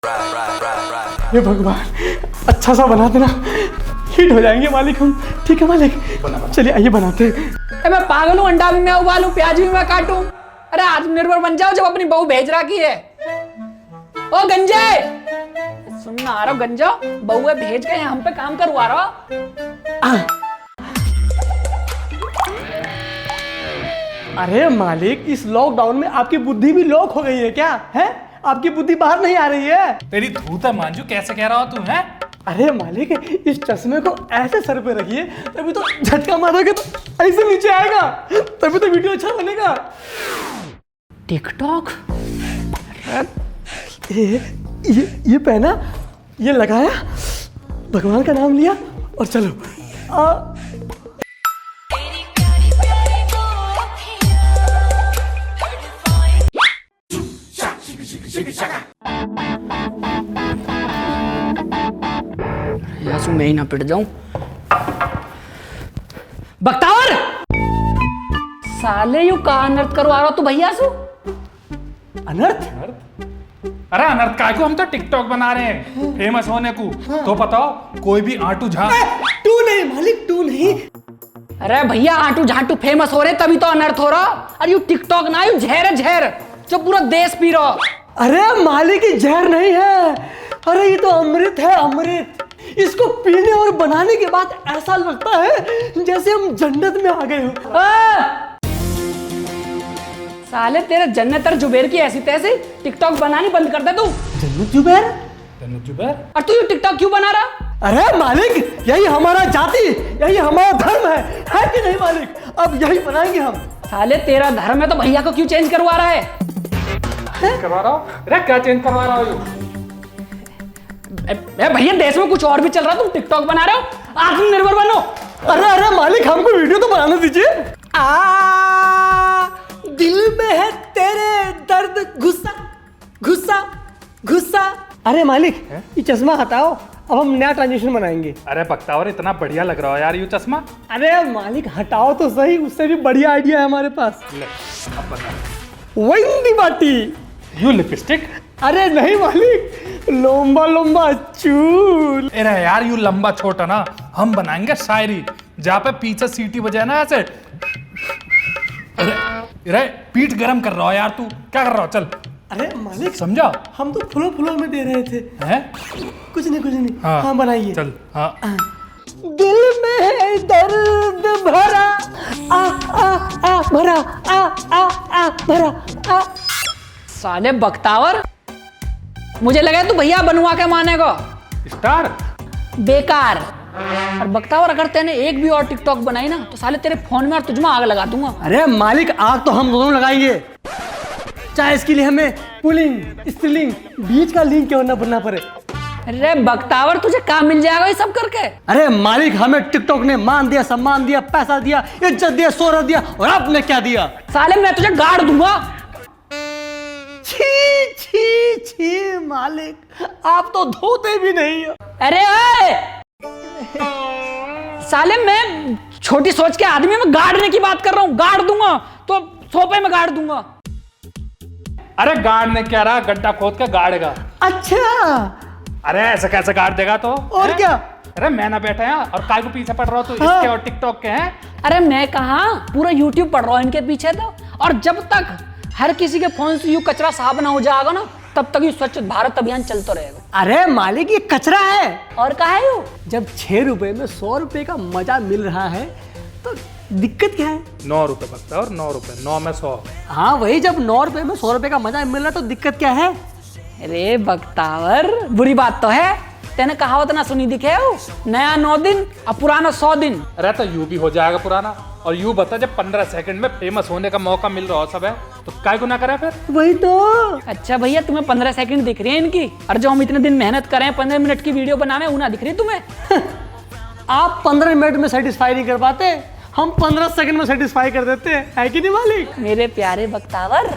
ये भगवान अच्छा सा बना देना, हिट हो जाएंगे मालिक हम। ठीक है मालिक, चलिए आइए बनाते हैं। मैं पागल हूँ, अंडा भी मैं उबालूं, प्याज भी मैं काटूं। अरे आत्मनिर्भर बन जाओ जब अपनी बहू भेज रखी है। ओ गंजे, सुनना आ रहा गंजा, बहू भेज के हम पे काम करवा रहा। अरे मालिक, इस लॉकडाउन में आपकी बुद्धि भी लॉक हो गई है क्या? है आपकी बुद्धि बाहर नहीं आ रही है? तेरी धूता मांझू, कैसे कह रहा हो तू? है अरे मालिक, इस चश्मे को ऐसे सर पे रखिए, तभी तो झटका मारोगे तो ऐसे नीचे आएगा, तभी तो वीडियो अच्छा बनेगा। टिकटॉक ये पहना, ये लगाया, भगवान का नाम लिया और चलो। यासु मैं ही ना पिट जाऊं। बख्तावर, साले यू का अनर्थ करवा रहा तू भैया सु? अनर्थ? अरे अनर्थ काय को? हम तो टिकटॉक बना रहे हैं फेमस होने को। तो बताओ, कोई भी आटू झा टू नहीं मालिक, टू नहीं। अरे भैया आटू झाटू फेमस हो रहे तभी तो अनर्थ हो रहा। अरे यू टिकटॉक ना, यू जहर है, जहर जो पूरा देश पी रहा। अरे मालिक, ये जहर नहीं है, अरे ये तो अमृत है, अमृत। इसको पीने और बनाने के बाद ऐसा लगता है जैसे हम जन्नत में आ गए हो। साले तेरे जन्नतर जुबेर की ऐसी तैसी टिकटॉक बनानी बंद कर दे तू। जन्नत जुबैर? जन्नत जुबैर? और तू ये टिकटॉक क्यों बना रहा? अरे मालिक, यही हमारा जाति, यही हमारा धर्म है कि नहीं मालिक? अब यही बनाएंगे हम। साले तेरा धर्म है तो भैया को क्यों चेंज करवा रहा है? करवा रहा हूँ? अरे क्या चेंज करवा रहा हो? भैया देश में कुछ और भी चल रहा, तुम टिकटॉक बना रहे हो। आत्मनिर्भर बनो। अरे मालिक, हमको वीडियो तो बनाने दीजिए। दिल में है तेरे दर्द, गुस्सा गुस्सा गुस्सा। अरे मालिक, ये चश्मा हटाओ, अब हम नया ट्रांजेक्शन बनाएंगे। अरे बख्तावर, इतना बढ़िया लग रहा है यार यू चश्मा। अरे मालिक हटाओ तो सही, उससे भी बढ़िया आइडिया है हमारे पास। ले, अब बना वही बाटी। You lipstick? अरे नहीं मालिक, लंबा लंबा चूल। अरे यार यू लंबा छोटा ना, हम बनाएंगे शायरी जहाँ पे पीछे सीटी बजाए ना ऐसे। अरे पीठ गरम कर रहा हो यार तू, क्या कर रहा हो? चल। अरे मालिक समझा, हम तो फुलो फुलो में दे रहे थे। हैं? कुछ नहीं। हाँ, हाँ बनाइए। चल। हाँ। दिल में है दर्द भरा, भरा, भरा। साले बख्तावर, मुझे लगा तू भैया बनवा के मानेगा। स्टार बेकार। और बख्तावर, अगर तेने एक भी और टिकटॉक बनाई ना तो साले तेरे फोन में और तुझमें आग लगा दूंगा। अरे मालिक, आग तो हम दोनों लगाएंगे, चाहे इसके लिए हमें पुलिंग स्त्रीलिंग बीच का लिंक क्यों ना बनना पड़े। अरे बख्तावर, तुझे काम मिल जाएगा ये सब करके। अरे मालिक, हमें टिकटॉक ने मान दिया, सम्मान दिया, पैसा दिया, इज्जत दिया, शोहरत दिया, और आपने क्या दिया? साले मैं तुझे गाड़ दूंगा। छी छी छी मालिक, आप तो धोते भी नहीं हो। अरे साले, मैं छोटी सोच के आदमी में गाड़ने की बात कर रहा हूँ। गाड़ दूंगा तो सोफे में गाड़ दूंगा। अरे गाड़ ने क्या रहा, गड्ढा खोद के गाड़ेगा। अच्छा, अरे ऐसे कैसे गाड़ देगा तो? और है? क्या? अरे मैं ना बैठा है और काय को पीछे पड़ रहा हो तू? हाँ। इसके और टिकटॉक के हैं? अरे मैं कहा, पूरा यूट्यूब पढ़ रहा हूँ इनके पीछे तो। और जब तक हर किसी के फोन से यू कचरा साफ ना हो जाएगा ना, तब तक ये स्वच्छ भारत अभियान चलता रहेगा। अरे मालिक, ये कचरा है। और कहा है यू? जब 6 रुपए में 100 रुपए का मजा मिल रहा है तो दिक्कत क्या है? 9 रुपए बचता और 9 रुपए, 9 में 100। हाँ वही, जब 9 रुपए में 100 रुपए का मजा मिल रहा है तो दिक्कत क्या है? अरे बख्तावर, बुरी बात तो है। तेने कहावत ना सुनी दिखे हो, नया 9 दिन और पुराना 100 दिन। अरे तो यू भी हो जाएगा पुराना। और यू बता, जब 15 सेकंड में फेमस होने का मौका मिल रहा हो सब है, तो काय को ना करे फिर? वही तो। अच्छा भैया, तुम्हें 15 सेकंड दिख रही है इनकी, और जो हम इतने दिन मेहनत करें 15 मिनट की वीडियो बनाने, वो ना दिख रही है तुम्हें? आप 15 मिनट में सेटिस्फाई नहीं कर पाते, हम 15 सेकंड में सेटिस्फाई कर देते हैं, है कि नहीं मालिक? मेरे प्यारे बख्तावर,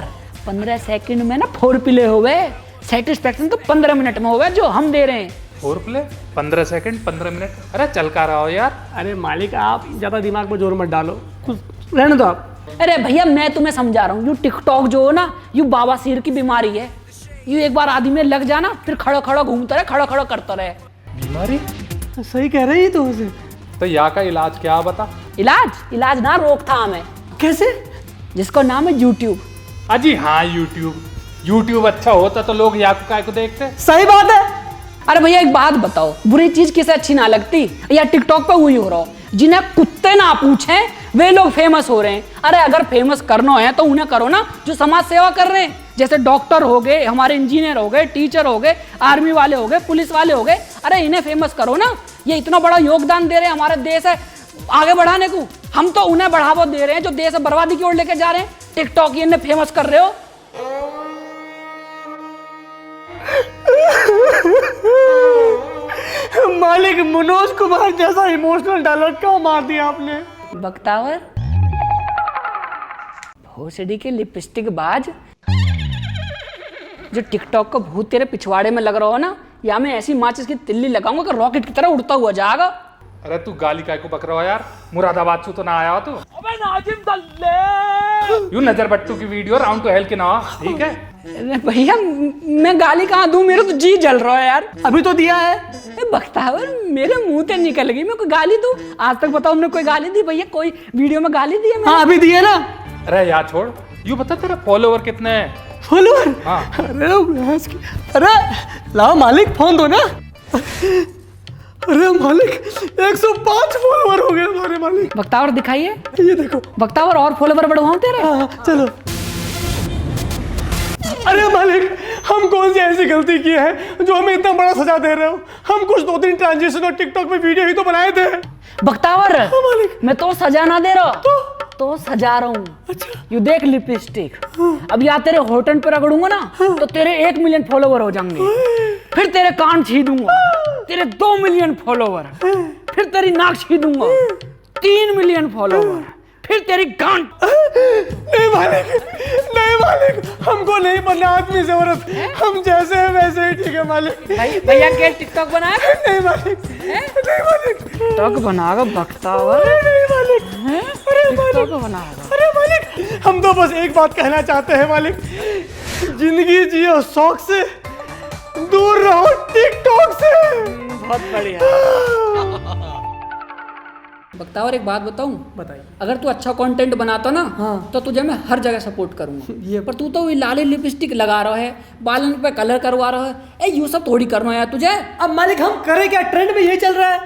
15 सेकंड में ना 4 प्ले हो गए, सेटिस्फेक्शन तो 15 मिनट में हो गए जो हम दे रहे हैं। 4 प्ले 15 सेकंड 15 मिनट? अरे चल का रहा हो यार। अरे मालिक, आप ज्यादा दिमाग में जोर मत डालो, कुछ रहने दो आप। अरे भैया, मैं तुम्हें समझा रहा हूँ, यू टिकटॉक जो हो ना, यू बाबासीर की बीमारी है। ये एक बार आदमी में लग जाना फिर खड़ा खड़ा घूमता रहे, खड़ा खड़ा करता रहे। बीमारी? सही कह रही है तो उसे। तो यहाँ का इलाज क्या बता? इलाज ना, रोकथाम है, कैसे? जिसका नाम है यूट्यूब। अजी हाँ, यूट्यूब अच्छा होता तो लोग यहाँ को काय को देखते। सही बात है। अरे भैया एक बात बताओ, बुरी चीज किसे अच्छी ना लगती? या टिकटॉक पे वही हो रहा हो, जिन्हें कुत्ते ना पूछे वे लोग फेमस हो रहे हैं। अरे अगर फेमस करना है तो उन्हें करो ना जो समाज सेवा कर रहे हैं, जैसे डॉक्टर हो गए, हमारे इंजीनियर हो गए, टीचर हो गए, आर्मी वाले हो गए, पुलिस वाले हो गए। अरे इन्हें फेमस करो ना, ये इतना बड़ा योगदान दे रहे हैं हमारे देश है आगे बढ़ाने को। हम तो उन्हें बढ़ावा दे रहे हैं जो देश बर्बादी की ओर लेके जा रहे हैं। टिकटॉक ये इन्हें फेमस कर रहे हो। मालिक, मनोज कुमार जैसा इमोशनल डायलॉग क्यों मार दिया आपने? बख्तावर भोसड़ी के लिपस्टिक बाज, जो टिकटॉक का भूत तेरे पिछवाड़े में लग रहा हो ना, या मैं ऐसी माचिस की तिल्ली लगाऊंगा कि रॉकेट की तरह उड़ता हुआ जाएगा। अरे तू गाली काय को बक रहा हो यार? मुरादाबाद से तो ना आया हो तू? अबे नाजिम दल्ले, यू नजर बट्टू की वीडियो राउंड टू हेल के ना, ठीक है? अरे भैया मैं गाली कहाँ दूं, मेरा तो जी जल रहा है यार। अभी तो दिया है। बख्तावर मेरे मुंह से निकल गई, मैं कोई गाली दूं? आज तक बताओ हमने कोई गाली दी भैया? कोई वीडियो में गाली दी है मैंने? हाँ अभी दिए ना। अरे यार छोड़, यू बता तेरा फॉलोवर कितने हैं? फॉलोवर? हाँ। अरे लाओ मालिक, फोन दो ना। अरे मालिक 105 फॉलोवर हो गए हमारे मालिक। बख्तावर दिखाइए, ये देखो। बख्तावर और फॉलोवर बढ़वाऊं तेरे? हाँ चलो। अरे मालिक, हम कौन सी ऐसी गलती की है जो हमें इतना बड़ा सजा दे रहे हो? हम कुछ 2-3 ट्रांजेक्शन और टिकटॉक पे वीडियो ही तो बनाए थे। बख्तावर मालिक। मैं तो सजा ना दे रहा, तो सजा रहा हूँ। अच्छा। यू देख लिपस्टिक, अब या तेरे होठन पे रगड़ूंगा ना तो तेरे 1 मिलियन फॉलोवर हो जाएंगे। फिर तेरे कान छीदूंगा, तेरे 2 मिलियन फॉलोवर। फिर तेरी नाक छीदूंगा, 3 मिलियन फॉलोवर। फिर तेरी गांड। नहीं मालिक, नहीं मालिक, हमको नहीं बनना आदमी से औरत, हम जैसे हैं वैसे ही ठीक है मालिक। भैया के टिकटॉक बनाया? नहीं मालिक, नहीं मालिक, टिकटॉक बनाएगा बख्तावर? नहीं मालिक, अरे टिकटॉक मालिक, बनाएगा? अरे मालिक, हम तो बस एक बात कहना चाहते हैं मालिक, जिंदगी जियो शौक से, दूर रहो टिकटॉक से। बहुत बढ़िया। बख्तावर एक बात बताऊं? बताइए। अगर तू अच्छा कंटेंट बनाता ना हाँ। तो तुझे मैं हर जगह सपोर्ट करूंगा। ये पर तू तो वही लाली लिपस्टिक लगा रहा है, बालन पे कलर करवा रहा है, ए ये सब थोड़ी करना है यार तुझे। अब मालिक हम करें क्या? ट्रेंड में यही चल रहा है।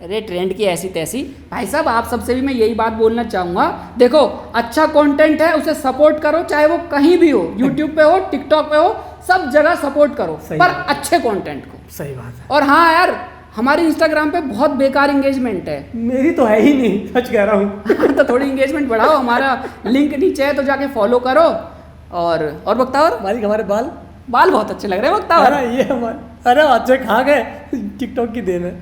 अरे ट्रेंड की ऐसी तैसी। भाई साहब आप सबसे भी मैं यही बात बोलना चाहूंगा, देखो अच्छा कंटेंट है उसे सपोर्ट करो, चाहे वो कहीं भी हो, यूट्यूब पे हो, टिकटॉक पे हो, सब जगह सपोर्ट करो, सही पर बात। अच्छे कंटेंट को। सही बात है। और हाँ यार, हमारी इंस्टाग्राम पे बहुत बेकार एंगेजमेंट है। मेरी तो है ही नहीं, सच कह रहा हूँ। तो थोड़ी एंगेजमेंट बढ़ाओ, हमारा लिंक नीचे है तो जाके फॉलो करो। और बख्तावर मालिक हमारे बाल बहुत अच्छे लग रहे हैं बख्तावर। अरे ये हमारे, अरे अच्छे खा गए, टिकटॉक की देन है।